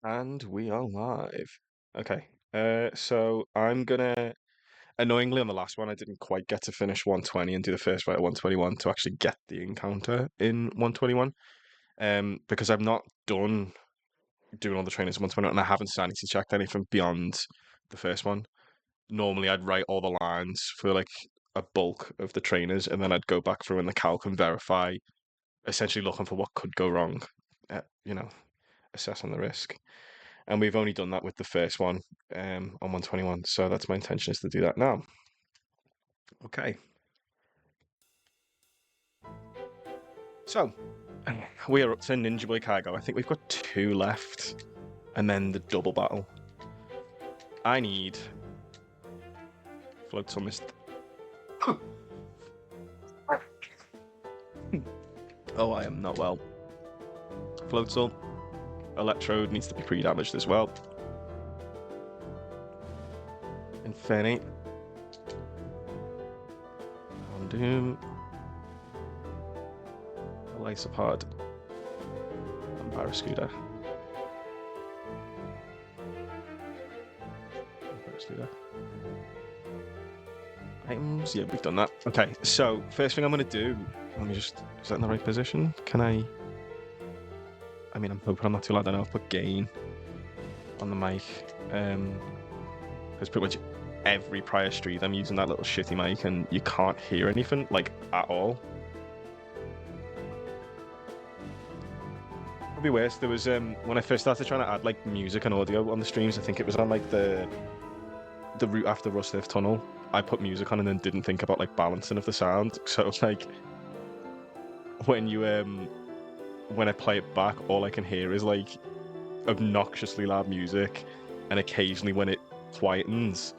And we are live. Okay. So I'm gonna annoyingly on the last one I didn't quite get to finish 120 and do the first fight at 121 to actually get the encounter in 121. Because I've not done doing all the trainings in 121 and I haven't sanity checked anything beyond the first one. Normally I'd write all the lines for like a bulk of the trainers and then I'd go back through in the calc and verify, essentially looking for what could go wrong. You know, assessing the risk. And we've only done that with the first one on 121. So that's my intention is to do that now. Okay. So we are up to Ninja Boy Cargo. I think we've got 2 left. And then the double battle. I need Float Mist. Oh, I am not well. Floatzel. Electrode needs to be pre-damaged as well. Infinite. On Doom. Lysopod. And Barraskewda. Items, yeah, we've done that. Okay, so first thing I'm going to do, let me just, is that in the right position? Can I mean, I'm hoping I'm not too loud. I know I'll put gain on the mic. Because pretty much every prior stream I'm using that little shitty mic and you can't hear anything, like, at all. It'd be worse. There was, when I first started trying to add, like, music and audio on the streams, I think it was on, like, the route after Rustliff Tunnel. I put music on and then didn't think about, like, balancing of the sound. So, like, when you, when I play it back, all I can hear is, like, obnoxiously loud music, and occasionally when it quietens,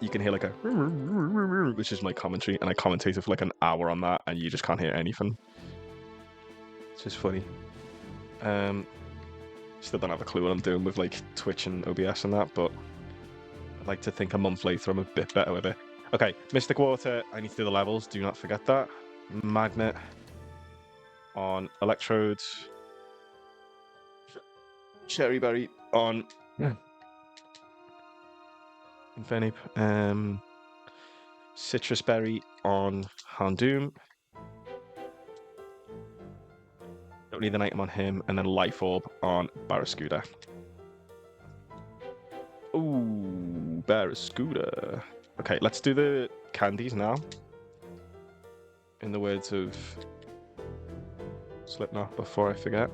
you can hear, like, a which is my commentary, and I commentated for, like, an hour on that, and you just can't hear anything. It's just funny. Still don't have a clue what I'm doing with, like, Twitch and OBS and that, but I'd like to think a month later I'm a bit better with it. Okay, Mystic Water, I need to do the levels, do not forget that. Magnet on Electrodes. Cherry Berry on Infernape. Citrus Berry on Houndoom. Don't need an item on him. And then Life Orb on Barraskewda. Ooh, Barraskewda. Okay, let's do the candies now. In the words of Slipknot, before I forget.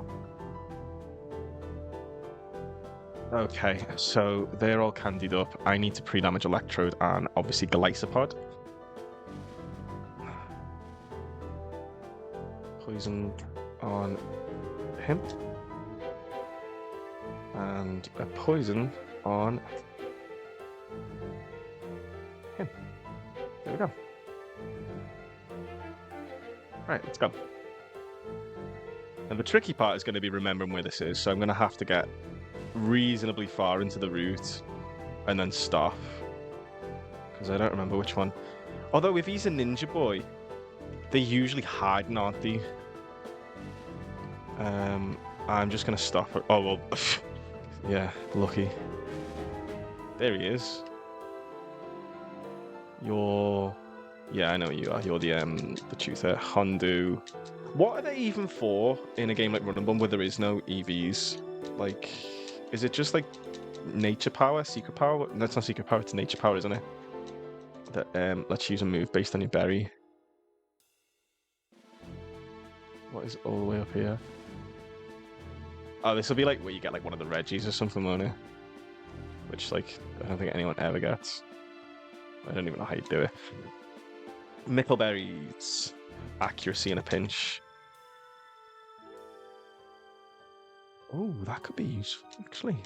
Okay, so they're all candied up. I need to pre-damage Electrode and obviously Glycopod. Poison on him. And a poison on him. There we go. Right, let's go. And the tricky part is going to be remembering where this is, so I'm going to have to get reasonably far into the route and then stop. Because I don't remember which one. Although if he's a ninja boy, they're usually hiding, aren't they? I'm just going to stop. Oh, well, yeah, lucky. There he is. You're... Yeah, I know what you are. You're the tutor. Hondu. What are they even for in a game like Run and Bum where there is no EVs? Like, is it just like nature power, secret power? No, it's not secret power, it's nature power, isn't it? That let's use a move based on your berry. What is all the way up here? Oh, this will be like where you get like one of the Reggies or something, won't it? Which, like, I don't think anyone ever gets. I don't even know how you do it. Mickleberries. Accuracy in a pinch. Oh, that could be useful, actually.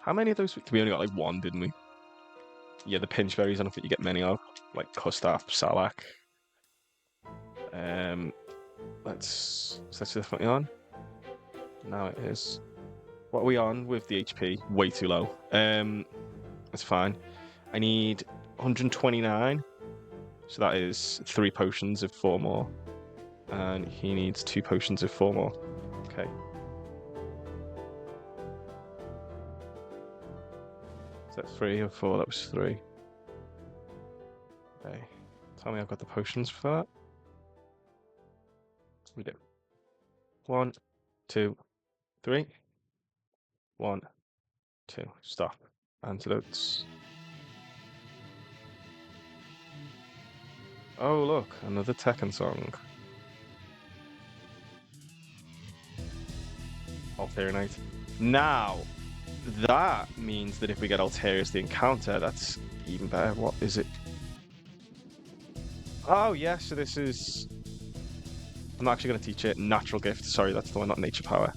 How many of those? We only got like one, didn't we? Yeah, the pinch berries, I don't think you get many of. Like Kustaf, Salak. Is that definitely on? Now it is. What are we on with the HP? Way too low. That's fine. I need 129. So that is 3 potions of 4 more. And he needs 2 potions of 4 more. Okay. Is that 3 or 4? That was 3. Okay. Tell me I've got the potions for that. We do. 1, 2, 3. 1, 2. Stop. Antidotes. Oh, look, another Tekken song. Alternate. Now, that means that if we get Alterius the Encounter, that's even better. What is it? Oh, yeah, so this is... I'm not actually going to teach it. Natural Gift. Sorry, that's the one, not Nature Power.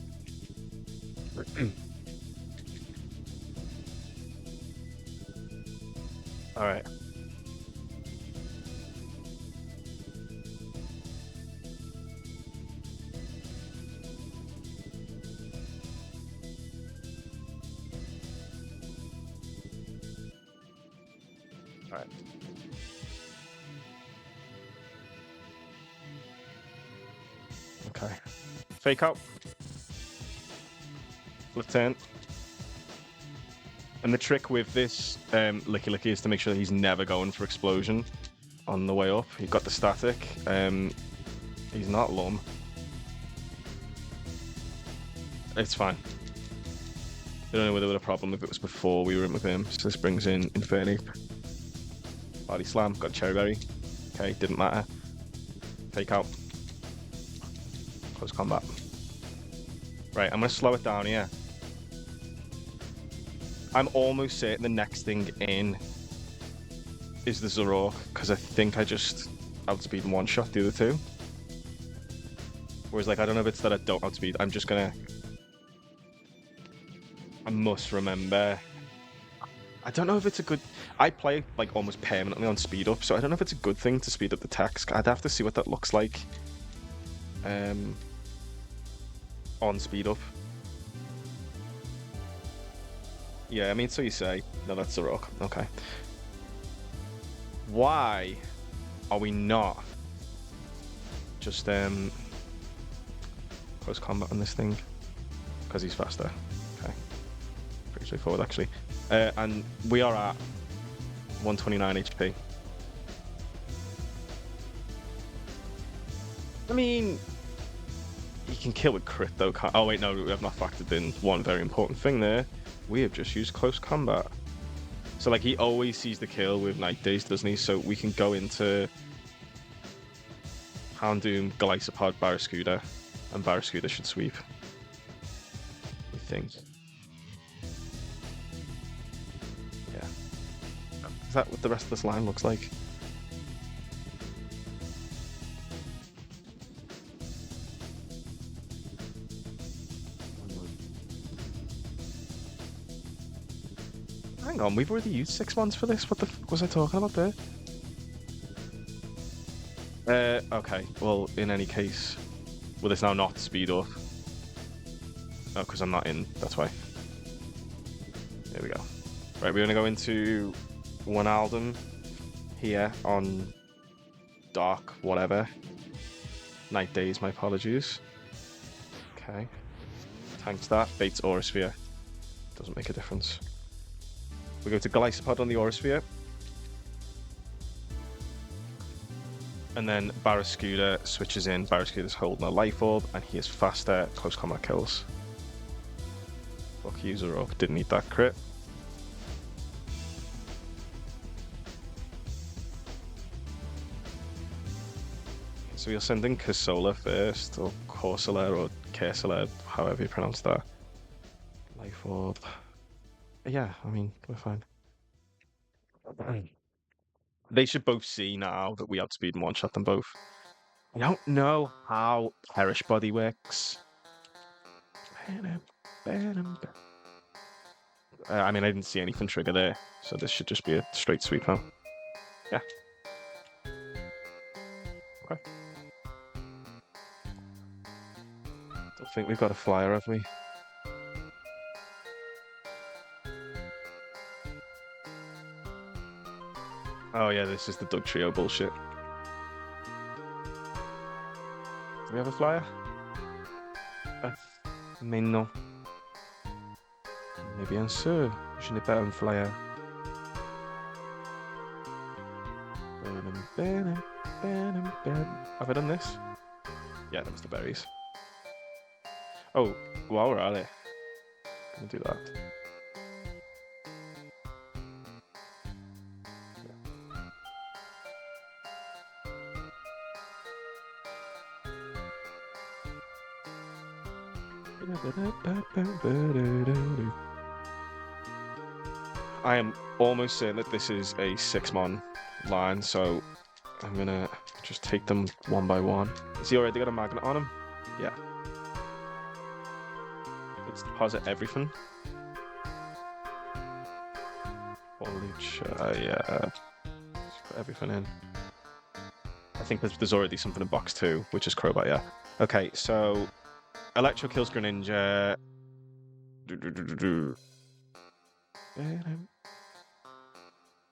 Alright. Alright. Okay. Fake out. Flip turn. And the trick with this Licky Licky is to make sure that he's never going for Explosion on the way up. You've got the static. He's not Lum. It's fine. I don't know whether there was a problem if it was before we were in with him. So this brings in Infernape. Body Slam. Got Cherry Berry. Okay, didn't matter. Fake out. Close combat. Right, I'm going to slow it down here. I'm almost certain the next thing in is the Zorok, because I think I just outspeed and one-shot the other two. Whereas, like, I don't know if it's that I don't outspeed. I'm just going to... I must remember... I don't know if it's a good... I play, like, almost permanently on speed up, so I don't know if it's a good thing to speed up the attacks. I'd have to see what that looks like. On speed up. Yeah, I mean, so you say. No, that's the rock. Okay. Why are we not just close combat on this thing? Because he's faster. Okay. Pretty straightforward, actually. And we are at 129 HP. I mean, you can kill with crit, though. Oh, wait, no, we have not factored in one very important thing there. We have just used close combat. So, like, he always sees the kill with Night Days, doesn't he? So we can go into Houndoom, Glycopod, Barraskewda, and Barraskewda should sweep. We think. Yeah. Is that what the rest of this line looks like? Hang on, we've already used 6 months for this. What the fuck was I talking about there? Okay. Well, in any case, will this now not speed up? Oh, because I'm not in. That's why. There we go. Right, we're going to go into one Aldum here on Dark, whatever. Night Days, my apologies. Okay. Tanks that. Bates Aura Sphere. Doesn't make a difference. We go to Glycopod on the Aura Sphere. And then Barraskewda switches in. Barraskewda's holding a Life Orb, and he is faster. Close combat kills. Fuck you, Zorok. Didn't need that crit. So we'll send in Corsola first, or Corsola, or Kersola, however you pronounce that. Life Orb. Yeah, I mean, we're fine. They should both see now that we outspeed and one-shot them both. I don't know how Perish Body works. I mean, I didn't see anything trigger there, so this should just be a straight sweep now. Yeah. Okay. Don't think we've got a flyer, have we? Oh yeah, this is the Doug Trio bullshit. Do we have a flyer? Mais non. Mais bien sûr, Pushing it better and flare. Have I done this? Yeah, that was the berries. Oh, while we're at it, I'm gonna do that. I am almost certain that this is a 6-mon line, so I'm gonna just take them one by one. Is he already got a magnet on him? Yeah. Let's deposit everything. Yeah. Let's put everything in. I think there's already something in box 2, which is Crowbat, yeah. Okay, so Electro kills Greninja.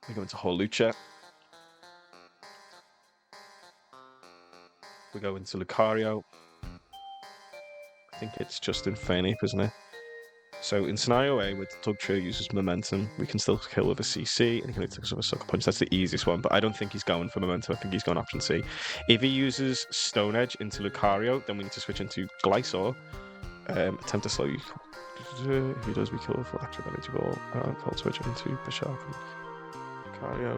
We go into Holucha. We go into Lucario. I think it's just Infernape, isn't it? So in scenario A, with Dugtrio uses momentum, we can still kill with a CC, and he can take us with a Sucker Punch. That's the easiest one, but I don't think he's going for momentum. I think he's going option C. If he uses Stone Edge into Lucario, then we need to switch into Glysaur. Attempt to slow you. If he does, we kill with Electric Energy Ball. I'll switch into Bishop and Lucario.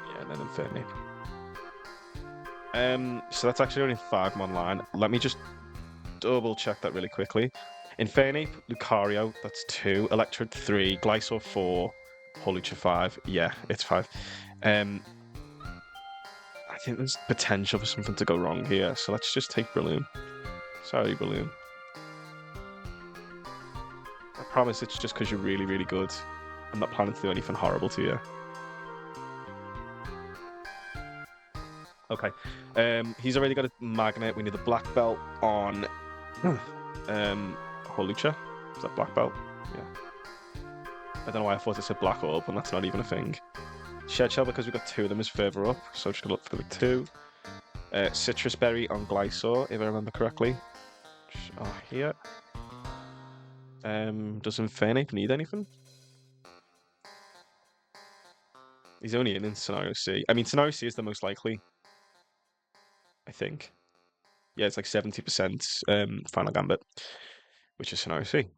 Yeah, and then Infernape. So that's actually only 5-mon line. Let me just double check that really quickly. Infernape, Lucario, that's 2. Electrode 3. Glysaur 4. Holucha 5. Yeah, it's 5. I think there's potential for something to go wrong here, so let's just take Breloom. Sorry, Breloom. I promise it's just because you're really, really good. I'm not planning to do anything horrible to you. Okay. He's already got a magnet. We need a black belt on Holucha. Is that black belt? Yeah. I don't know why I thought it said black orb, and that's not even a thing. Shed Shell, because we've got 2 of them, is further up, so I'm just gonna look for the 2. Citrus Berry on Glysaur, if I remember correctly. Here. Does Infernape need anything? He's only in Scenario C. I mean, Scenario C is the most likely, I think. Yeah, it's like 70% Final Gambit, which is Scenario C.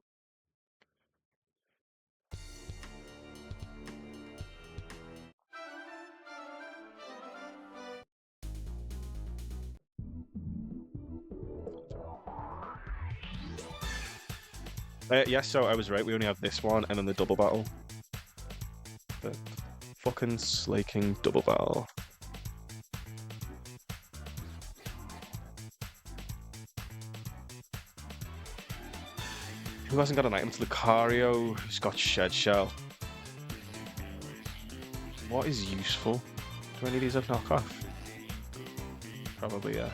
Yeah, so I was right. We only have this one and then the double battle. The fucking Slaking double battle. Who hasn't got an item to Lucario? Who's got Shed Shell? What is useful? Do any of these have knockoff? Probably, yeah.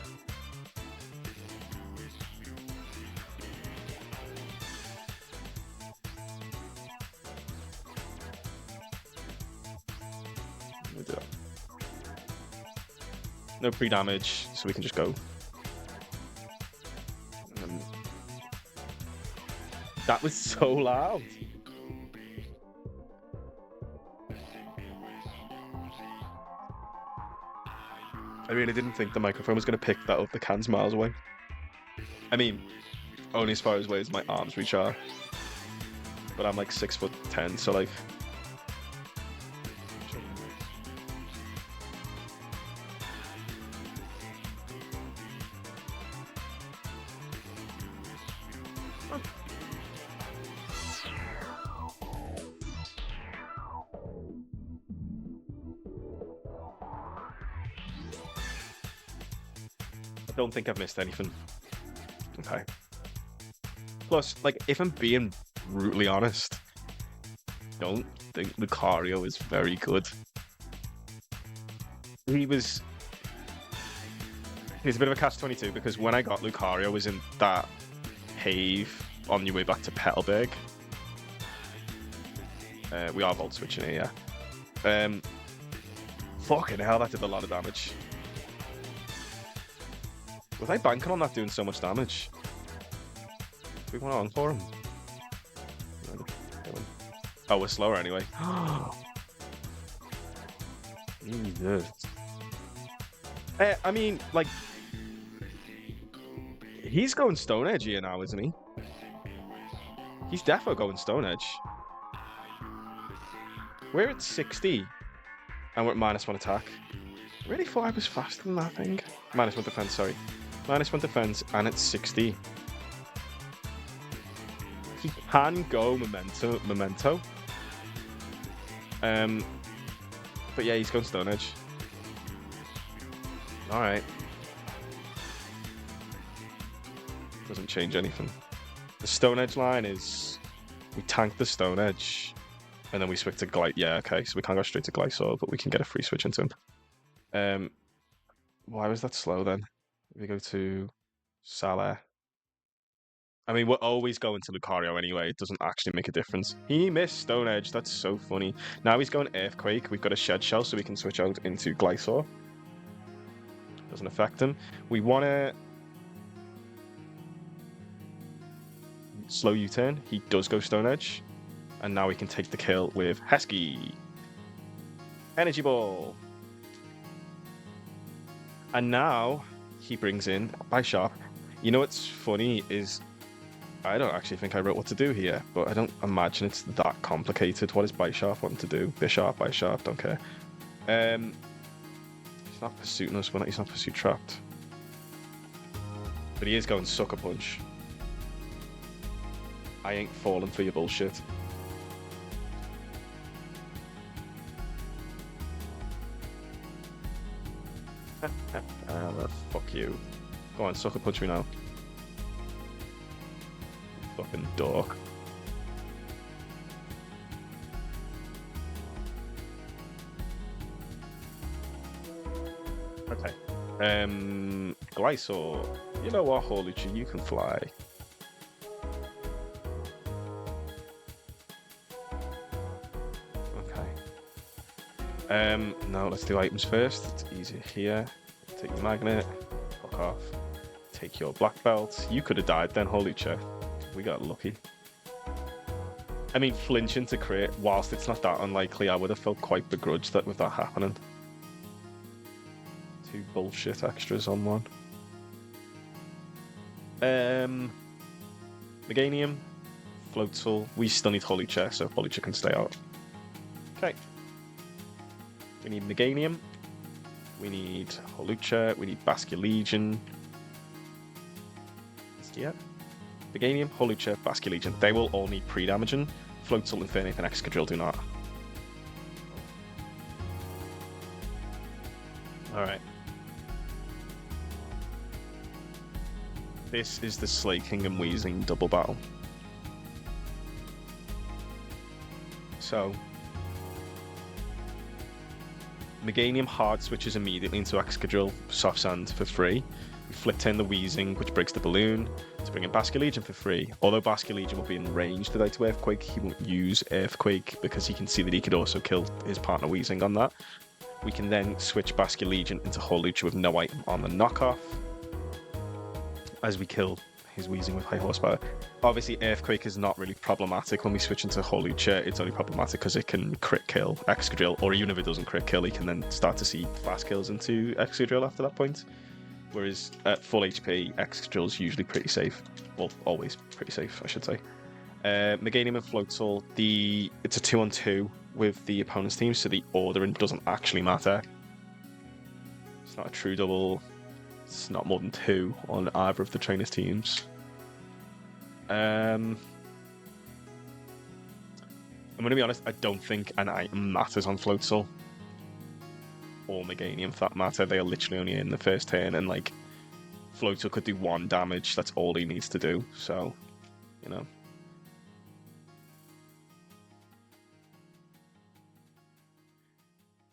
Let me do that. No pre-damage, so we can just go. That was so loud. I really didn't think the microphone was going to pick that up. The can's miles away. I mean, only as far away as my arms reach are. But I'm like 6'10", so like... I don't think I've missed anything. Okay. Plus, like, if I'm being brutally honest, I don't think Lucario is very good. He's a bit of a catch-22 because when I got Lucario, I was in that cave on your way back to Petalburg. We are Volt switching here, yeah. Fucking hell, that did a lot of damage. Was I banking on that doing so much damage? Do we want to encore him? Oh, we're slower anyway. Jesus. I mean, like, he's going Stone Edge here now, isn't he? He's defo going Stone Edge. We're at 60, and we're at -1 attack. I really thought I was faster than that thing. -1 defense, sorry. -1 defense, and it's 60. He can go memento. But yeah, he's going Stone Edge. Alright. Doesn't change anything. The Stone Edge line is we tank the Stone Edge, and then we switch to Glide. Yeah, okay, so we can't go straight to Glysaur, but we can get a free switch into him. Why was that slow then? We go to Salah. I mean, we're always going to Lucario anyway. It doesn't actually make a difference. He missed Stone Edge. That's so funny. Now he's going Earthquake. We've got a Shed Shell, so we can switch out into Glysaur. Doesn't affect him. We want to slow U-turn. He does go Stone Edge. And now we can take the kill with Husky. Energy Ball. And now he brings in Bisharp. You know what's funny is I don't actually think I wrote what to do here, but I don't imagine it's that complicated. What does Bisharp want to do? Bisharp, don't care. He's not pursuing us, he's not pursuit trapped. But he is going Sucker Punch. I ain't falling for your bullshit. Fuck you. Go on, Sucker Punch me now. Fucking dork. Okay. Glysaur. You know what, Holuchi, you can fly. Okay. No, let's do items first. It's easier here. Take your magnet. Fuck off. Take your black belt. You could have died then, Holuchi. We got lucky. I mean, flinching to crit, whilst it's not that unlikely, I would have felt quite begrudged that with that happening. 2 bullshit extras on 1. Meganium, Floatzel. We still need Holuchi, so Holuchi can stay out. Okay. We need Meganium. We need Holuchi. We need Basculegion. Yeah. Meganium, Holuchi, Basculegion. They will all need pre-damaging. Floatzel, Infernape, and Excadrill do not. Alright. This is the Slaking and Weezing double battle. So, Meganium hard switches immediately into Excadrill, Soft Sand for free. We flip turn the Weezing, which breaks the balloon, to bring in Basculegion for free. Although Basculegion will be in range to die to Earthquake, he won't use Earthquake because he can see that he could also kill his partner Weezing on that. We can then switch Basculegion into Holuchi with no item on the knockoff, as we kill his Weezing with high horsepower. Obviously, Earthquake is not really problematic when we switch into Holuchi. It's only problematic because it can crit kill Excadrill, or even if it doesn't crit kill, he can then start to see fast kills into Excadrill after that point. Whereas at full HP, Excadrill is usually pretty safe. Well, always pretty safe, I should say. Meganium and Floatzel, it's a 2-on-2 with the opponent's team, so the ordering doesn't actually matter. It's not a true double. It's not more than 2 on either of the trainers' teams. I'm going to be honest, I don't think an item matters on Floatzel. Or Meganium, for that matter. They are literally only in the first turn, and like, Floatzel could do 1 damage. That's all he needs to do, so, you know.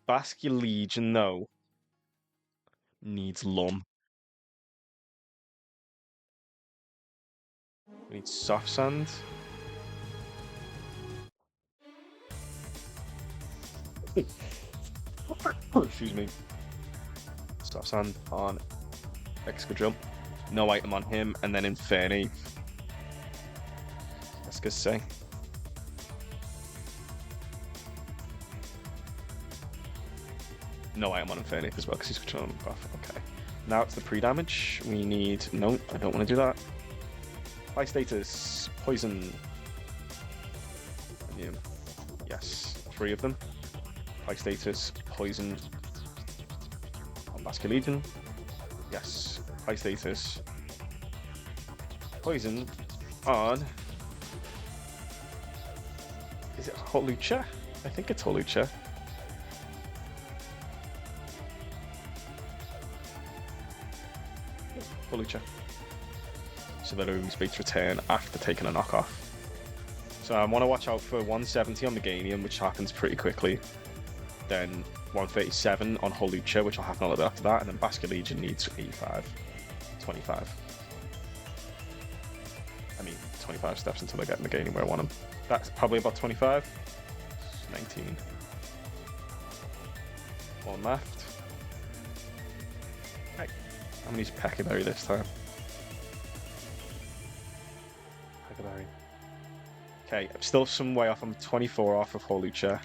Basculegion, though, needs Lum. We need Soft Sand. Excuse me. Soft Sand on Excadrill. No item on him, and then Inferni. Let's go say. No item on Inferni as well, because he's controlling the buff. Okay. Now it's the pre-damage. We need... No, I don't want to do that. High status. Poison. Yes. 3 of them. High status. Poison. On Basket Legion. Yes. High status. Poison. On... Is it Holucha? I think it's Holucha. Holucha. So that always beats return after taking a knockoff. So I want to watch out for 170 on Meganium, which happens pretty quickly. Then 137 on Holucha, which will happen a little bit after that. And then Basket Legion needs 85. 25. I mean, 25 steps until I get Meganium where I want them. That's probably about 25. 19. One left. Hey, I'm gonna use Peccaberry this time. Peccaberry. Okay, I'm still some way off. I'm 24 off of Holucha.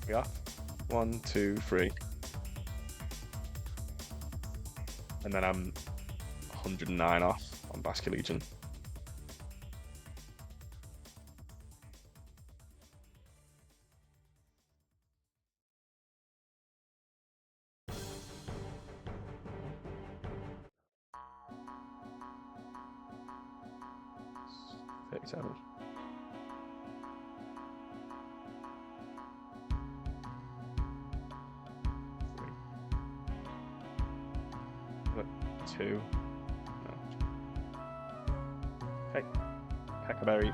Yeah. 1, 2, 3. And then I'm 109 off on Basket Legion. $37. Two. No. Okay. Peccaberry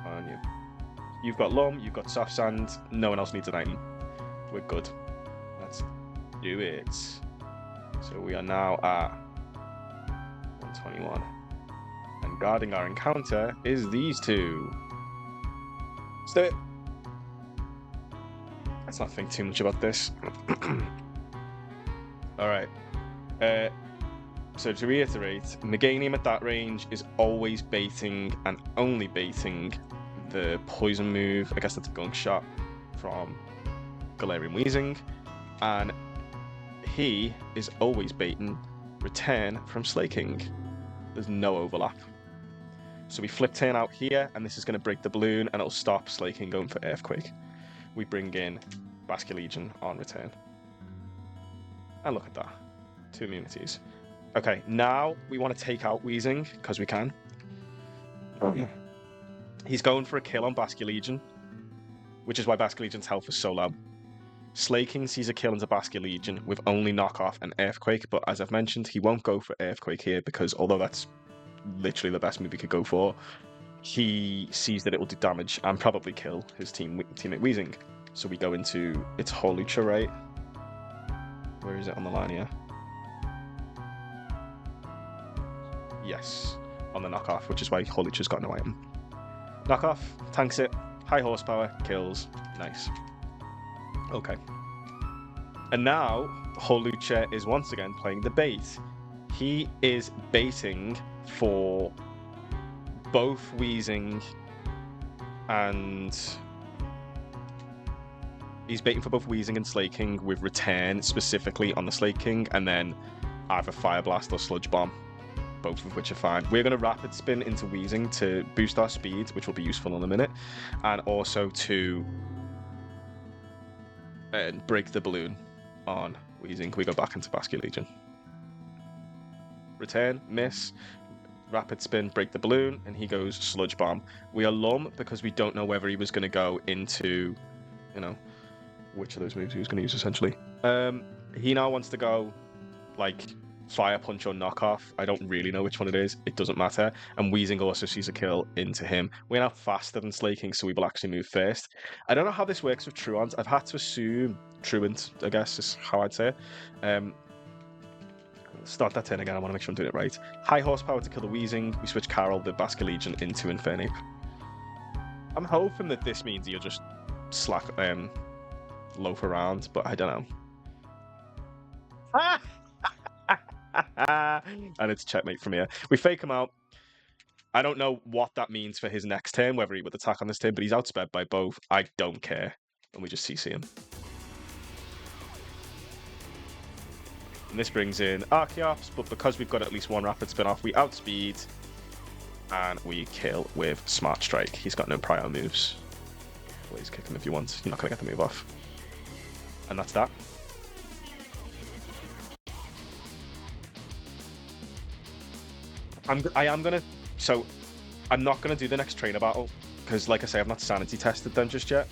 on you. You've got Lum, you've got Soft Sand, no one else needs an item. We're good. Let's do it. So we are now at 121. And guarding our encounter is these two. Let's do it. Let's not think too much about this. Alright. So to reiterate, Meganium at that range is always baiting and only baiting the poison move. I guess that's a gunk shot from Galarian Weezing. And he is always baiting return from Slaking. There's no overlap. So we flip turn out here, and this is going to break the balloon, and it'll stop Slaking going for Earthquake. We bring in Basket Legion on return. And look at that. 2 immunities. Okay, now we want to take out Weezing, because we can. He's going for a kill on Basket Legion, which is why Basket Legion's health is so low. Slaking sees a kill into Basket Legion with only knockoff and Earthquake, but as I've mentioned, he won't go for Earthquake here, because although that's literally the best move he could go for, he sees that it will do damage and probably kill his teammate Weezing. So we go into, it's Holucha, right? Where is it on the line here? Yes, on the knockoff, which is why Holucha's got no item. Knockoff, tanks it, high horsepower, kills, nice. Okay. And now, Holucha is once again playing the bait. He is baiting for both Weezing and... He's baiting for both Weezing and Slaking with return specifically on the Slaking, and then either Fire Blast or Sludge Bomb, both of which are fine. We're going to Rapid Spin into Weezing to boost our speed, which will be useful in a minute, and also to break the balloon on Weezing. We go back into Basket Legion. Return, miss, Rapid Spin, break the balloon, and he goes Sludge Bomb. We are Lum because we don't know whether he was going to go into, you know, which of those moves he was going to use essentially. He now wants to go like Fire Punch or Knockoff. I don't really know which one it is. It doesn't matter. And Weezing also sees a kill into him. We're now faster than Slaking, so we will actually move first. I don't know how this works with Truant. I've had to assume Truant, I guess, is how I'd say it. Start that turn again. I want to make sure I'm doing it right. High horsepower to kill the Weezing. We switch Carol, the Basket Legion, into Infernape. I'm hoping that this means he'll just slack loaf around, but I don't know. And it's checkmate from here. We fake him out. I don't know what that means for his next turn, whether he would attack on this turn, but he's outsped by both. I don't care. And we just CC him. And this brings in Archeops, but because we've got at least one rapid spin off, we outspeed and we kill with Smart Strike. He's got no prior moves. Please kick him if you want. You're not going to get the move off. And that's that. I am going to... So, I'm not going to do the next trainer battle, because like I say, I've not sanity tested them just yet.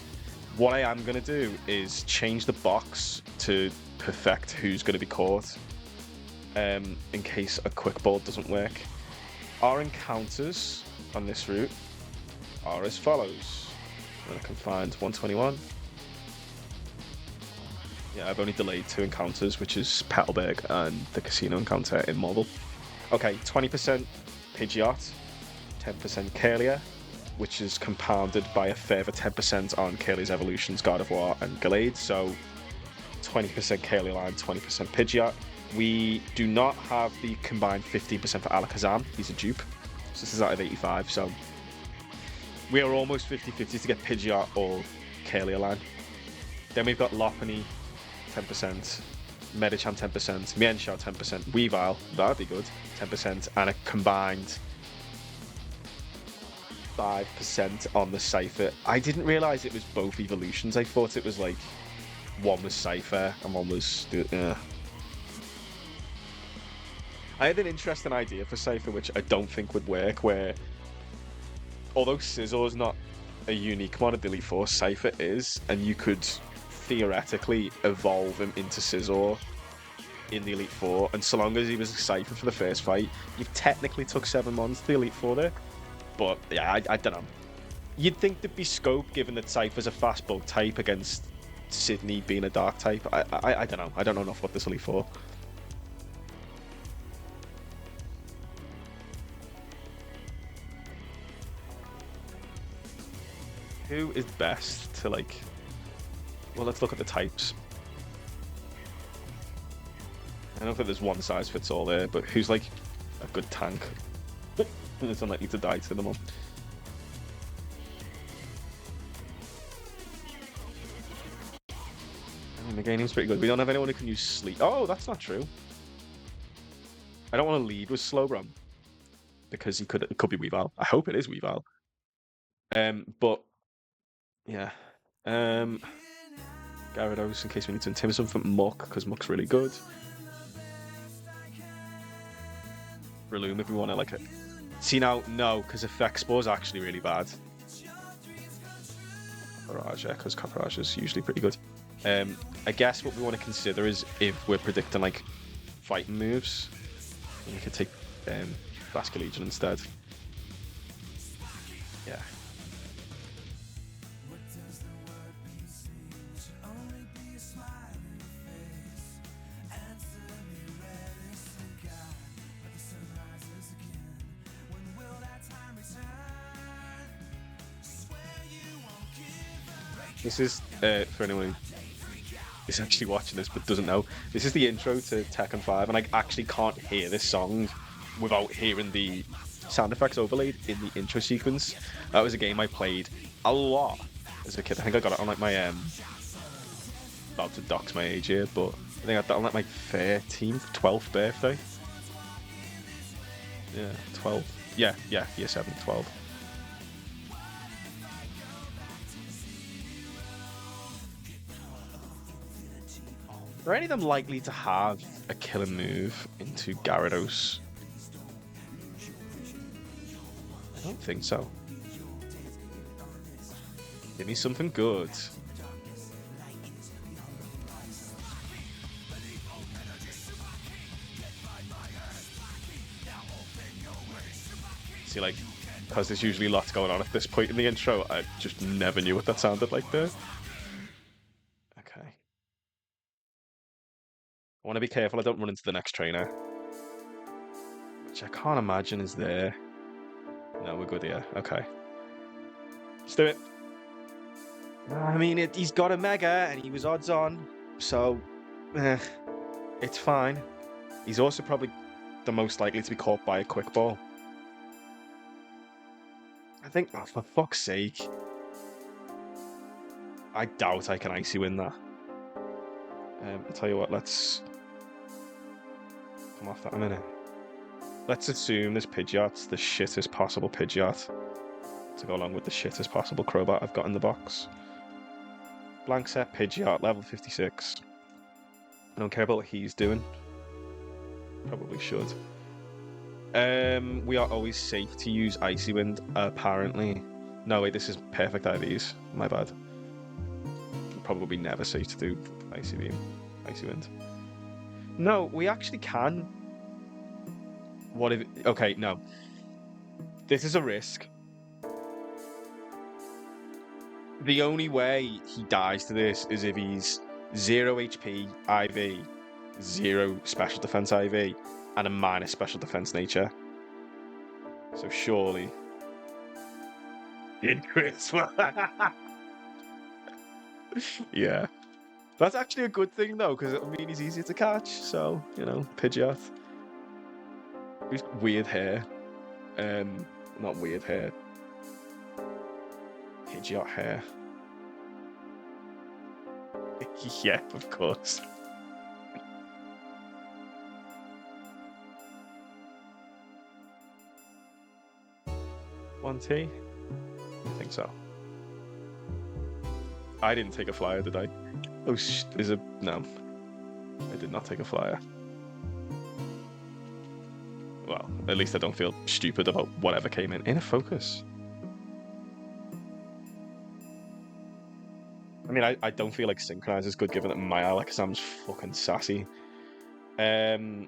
What I am going to do is change the box to perfect who's going to be caught, in case a quick ball doesn't work. Our encounters on this route are as follows. And I can find 121. Yeah, I've only delayed 2 encounters, which is Petalburg and the casino encounter in Marvel. Okay, 20% Pidgeot, 10% Kalia, which is compounded by a further 10% on Kalia's evolutions, Gardevoir and Gallade. So 20% Kalia line, 20% Pidgeot. We do not have the combined 15% for Alakazam. He's a dupe. So this is out of 85. So we are almost 50-50 to get Pidgeot or Kalia line. Then we've got Lopunny, 10%. Medicham 10%, Mienshao 10%, Weavile, that'd be good, 10%, and a combined 5% on the Cypher. I didn't realise it was both evolutions. I thought it was like one was Cypher and one was... I had an interesting idea for Cypher, which I don't think would work, where although Scissor's not a unique mod of the Elite Four, Cypher is, and you could theoretically evolve him into Scizor in the Elite Four, and so long as he was a Cypher for the first fight, you've technically took 7 mons to the Elite Four there. But yeah, I don't know. You'd think there'd be scope given that Cypher's a fast bug type against Sydney being a dark type. I don't know. I don't know enough about this Elite Four. Who is best to like... Well, let's look at the types. I don't think there's one size fits all there, but who's like a good tank? It's unlikely to die to them all. I mean, the game's pretty good. We don't have anyone who can use sleep. Oh, that's not true. I don't want to lead with Slowbro because it could be Weavile. I hope it is Weavile. But yeah. Gyarados in case we need to intimidate something from Muck, because Muck's really good. Breloom if we want to like it. See now, no, because Effect Spore's actually really bad. Caparage, yeah, because Caparage is usually pretty good. I guess what we want to consider is if we're predicting like fighting moves, we could take Vascular Legion instead. Yeah. This is, for anyone who is actually watching this but doesn't know, this is the intro to Tekken 5, and I actually can't hear this song without hearing the sound effects overlaid in the intro sequence. That was a game I played a lot as a kid. I think I got it on like my, about to dox my age here, but I think I got that on like my 13th, 12th birthday. Yeah, 12. Yeah, year 7, 12. Are any of them likely to have a killer move into Gyarados? I don't think so. Give me something good. See, like, because there's usually lots going on at this point in the intro, I just never knew what that sounded like there. Okay. I want to be careful I don't run into the next trainer, which I can't imagine is there. No, we're good here. Okay. Let's do it. I mean, he's got a mega, and he was odds on, so it's fine. He's also probably the most likely to be caught by a quick ball. I think, oh, for fuck's sake. I doubt I can icy win that. I'll tell you what, let's come off that a minute. Let's assume this Pidgeot's the shittest possible Pidgeot to go along with the shittest possible Crobat I've got in the box. Blank set Pidgeot, level 56. I don't care about what he's doing. Probably should. We are always safe to use Icy Wind, apparently. No, wait, this is perfect IVs. My bad. Probably never safe to do Icy Beam, Icy Wind. No, we actually can. What if... Okay, no. This is a risk. The only way he dies to this is if he's 0 HP IV, 0 special defense IV, and a minus special defense nature. So surely... In Chris. Yeah. That's actually a good thing, though, because it'll mean he's easier to catch. So, you know, Pidgeot. He's got weird hair. Not weird hair. Pidgeot hair. Yeah, of course. One T? I think so. I didn't take a flyer, did I? Oh, is it? No. I did not take a flyer. Well, at least I don't feel stupid about whatever came in. Inner focus. I mean, I don't feel like Synchronize is good given that my Alakazam's fucking sassy. Sorry,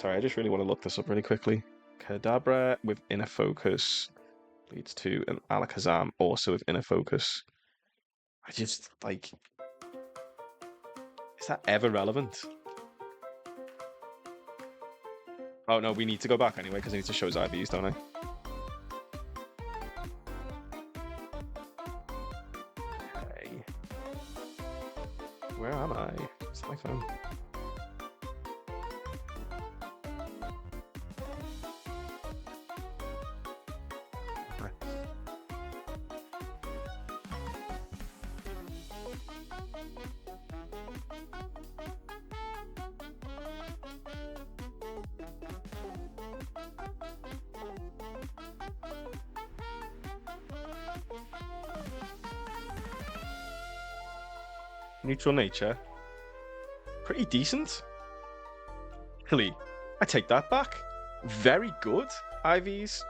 I just really want to look this up really quickly. Kadabra with Inner Focus leads to an Alakazam also with Inner Focus. I just, like... Is that ever relevant? Oh, no, we need to go back anyway, because I need to show his IVs, don't I? Okay. Where am I? It's my phone. Neutral nature. Pretty decent. Really, I take that back. Very good, IVs.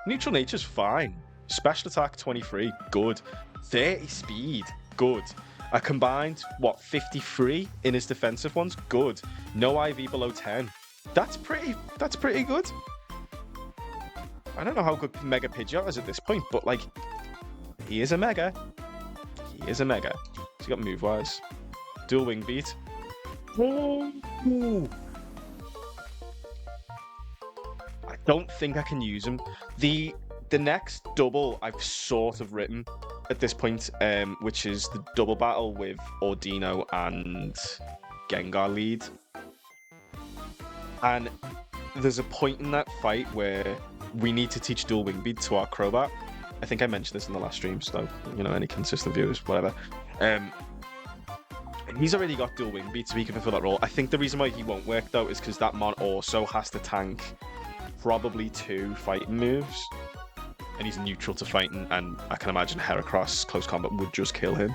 Neutral nature's fine. Special attack 23, good. 30 speed, good. I combined, what, 53 in his defensive ones? Good. No IV below 10. That's pretty good. I don't know how good Mega Pidgeot is at this point, but, like, he is a Mega. He is a Mega. He's got move wise. Dual wing beat. Ooh. I don't think I can use him. The next double I've sort of written at this point, which is the double battle with Ordino and Gengar lead. And there's a point in that fight where we need to teach dual wing beat to our Crobat. I think I mentioned this in the last stream, so, you know, any consistent viewers, whatever. He's already got dual wing beat, so he can fulfill that role. I think the reason why he won't work, though, is because that Mon also has to tank probably 2 fighting moves. And he's neutral to fighting, and I can imagine Heracross close combat would just kill him.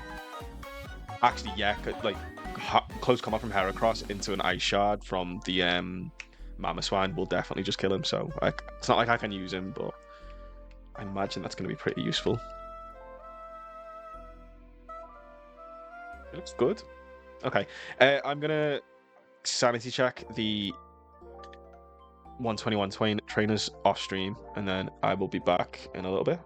Actually, yeah, like, close combat from Heracross into an Ice Shard from the Mamoswine will definitely just kill him, so it's not like I can use him, but I imagine that's going to be pretty useful. It looks good. Okay, I'm going to sanity check the 121 trainers off stream, and then I will be back in a little bit.